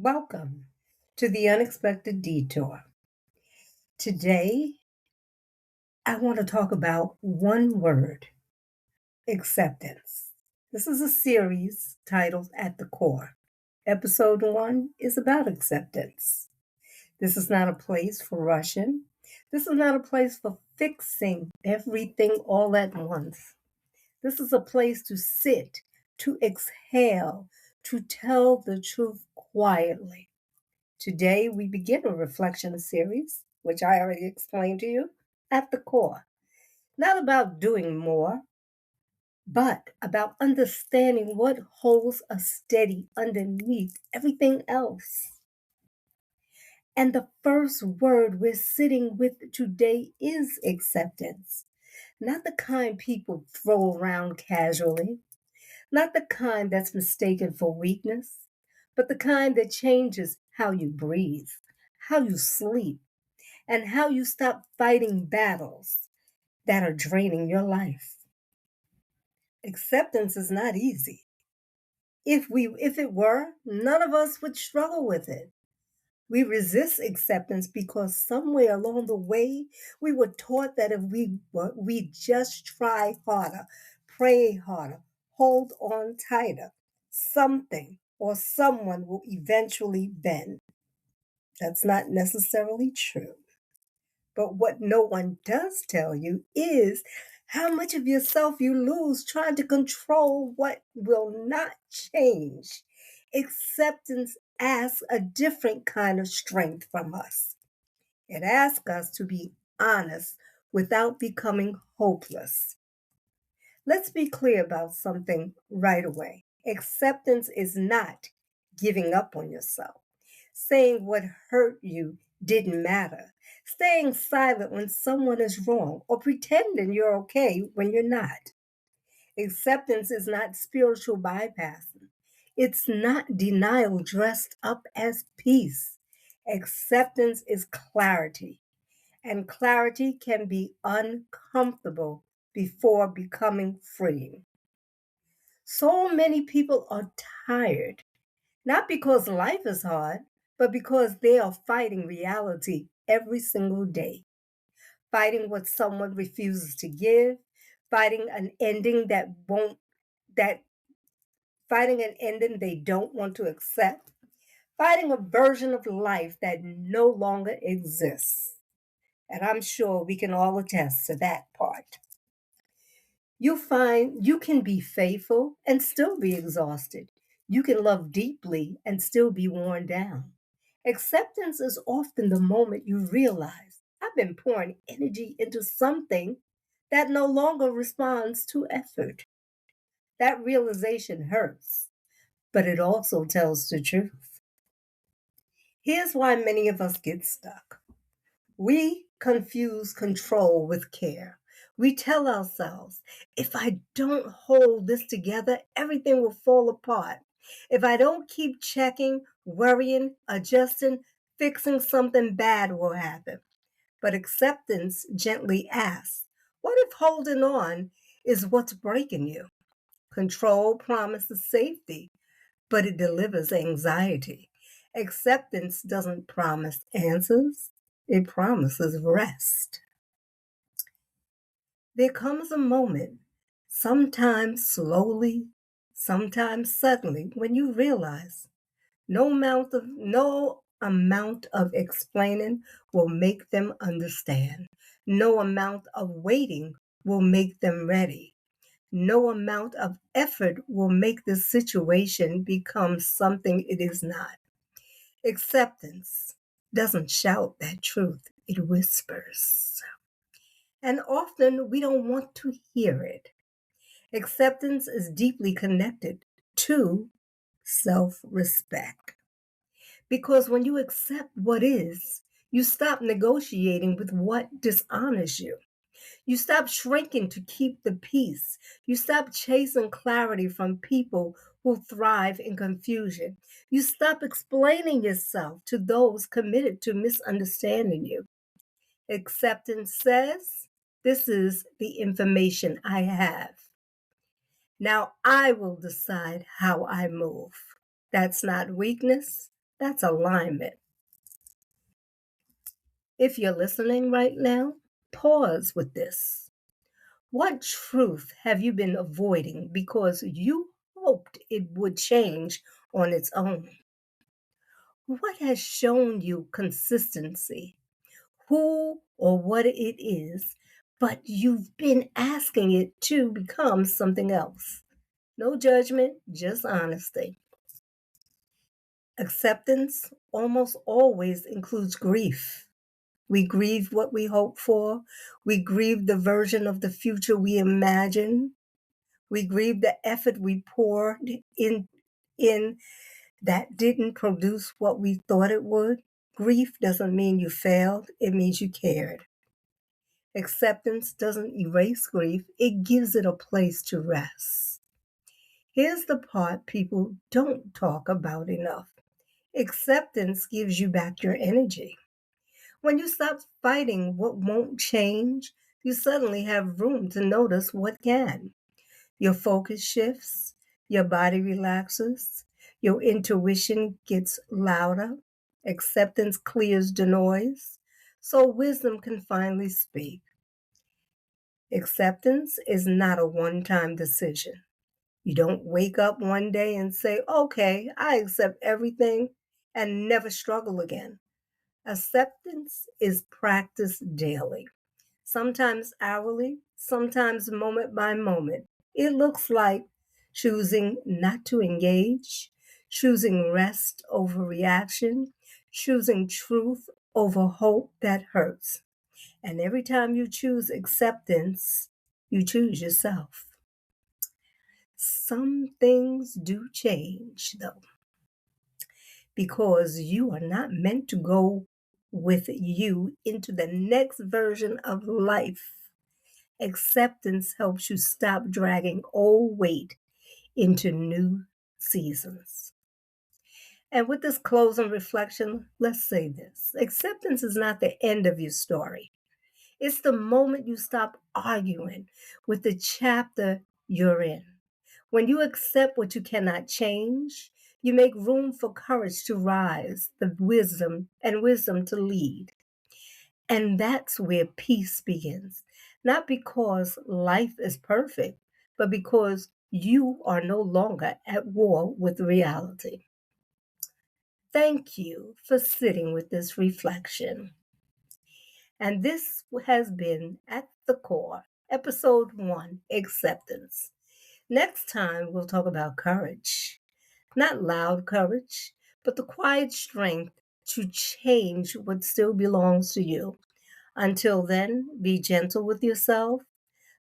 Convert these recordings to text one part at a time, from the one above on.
Welcome to the Unexpected Detour. Today, I want to talk about one word: acceptance. This is a series titled At the Core. Episode 1 is about acceptance. This is not a place for rushing. This is not a place for fixing everything all at once. This is a place to sit, to exhale, to tell the truth quietly. Today, we begin a reflection series, which I already explained to you, at the core. Not about doing more, but about understanding what holds us steady underneath everything else. And the first word we're sitting with today is acceptance. Not the kind people throw around casually, not the kind that's mistaken for weakness, but the kind that changes how you breathe, how you sleep, and how you stop fighting battles that are draining your life. Acceptance is not easy. If it were, none of us would struggle with it. We resist acceptance because somewhere along the way we were taught that if we just try harder, pray harder, hold on tighter, something or someone will eventually bend. That's not necessarily true. But what no one does tell you is how much of yourself you lose trying to control what will not change. Acceptance asks a different kind of strength from us. It asks us to be honest without becoming hopeless. Let's be clear about something right away. Acceptance is not giving up on yourself, saying what hurt you didn't matter, staying silent when someone is wrong, or pretending you're okay when you're not. Acceptance is not spiritual bypassing, it's not denial dressed up as peace. Acceptance is clarity, and clarity can be uncomfortable before becoming freeing. So many people are tired, not because life is hard, but because they are fighting reality every single day, fighting what someone refuses to give, fighting an ending that fighting an ending they don't want to accept, fighting a version of life that no longer exists. And I'm sure we can all attest to that part. You'll find you can be faithful and still be exhausted. You can love deeply and still be worn down. Acceptance is often the moment you realize I've been pouring energy into something that no longer responds to effort. That realization hurts, but it also tells the truth. Here's why many of us get stuck. We confuse control with care. We tell ourselves, if I don't hold this together, everything will fall apart. If I don't keep checking, worrying, adjusting, fixing, something bad will happen. But acceptance gently asks, what if holding on is what's breaking you? Control promises safety, but it delivers anxiety. Acceptance doesn't promise answers, it promises rest. There comes a moment, sometimes slowly, sometimes suddenly, when you realize no amount of explaining will make them understand. No amount of waiting will make them ready. No amount of effort will make the situation become something it is not. Acceptance doesn't shout that truth, it whispers. And often we don't want to hear it. Acceptance is deeply connected to self respect. Because when you accept what is, you stop negotiating with what dishonors you. You stop shrinking to keep the peace. You stop chasing clarity from people who thrive in confusion. You stop explaining yourself to those committed to misunderstanding you. Acceptance says, this is the information I have. Now I will decide how I move. That's not weakness, That's alignment. If you're listening right now, pause with this. What truth have you been avoiding because you hoped it would change on its own? What has shown you consistency? Who or what it is, but you've been asking it to become something else? No judgment, just honesty. Acceptance almost always includes grief. We grieve what we hope for. We grieve the version of the future we imagine. We grieve the effort we poured in that didn't produce what we thought it would. Grief doesn't mean you failed, it means you cared. Acceptance doesn't erase grief, it gives it a place to rest. Here's the part people don't talk about enough. Acceptance gives you back your energy. When you stop fighting what won't change, you suddenly have room to notice what can. Your focus shifts, your body relaxes, your intuition gets louder, acceptance clears the noise, so wisdom can finally speak. Acceptance is not a one time decision. You don't wake up one day and say, okay, I accept everything and never struggle again. Acceptance is practiced daily, sometimes hourly, sometimes moment by moment. It looks like choosing not to engage, choosing rest over reaction, choosing truth over hope that hurts. And every time you choose acceptance, you choose yourself. Some things do change, though, because you are not meant to go with you into the next version of life. Acceptance helps you stop dragging old weight into new seasons. And with this closing reflection, let's say this: acceptance is not the end of your story. It's the moment you stop arguing with the chapter you're in. When you accept what you cannot change, you make room for courage to rise, the wisdom to lead. And that's where peace begins. Not because life is perfect, but because you are no longer at war with reality. Thank you for sitting with this reflection. And this has been At the Core, Episode 1, Acceptance. Next time, we'll talk about courage. Not loud courage, but the quiet strength to change what still belongs to you. Until then, be gentle with yourself.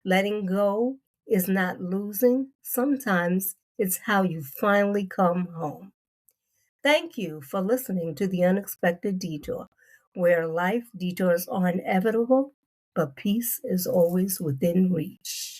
Letting go is not losing. Sometimes it's how you finally come home. Thank you for listening to The Unexpected Detour, where life detours are inevitable, but peace is always within reach.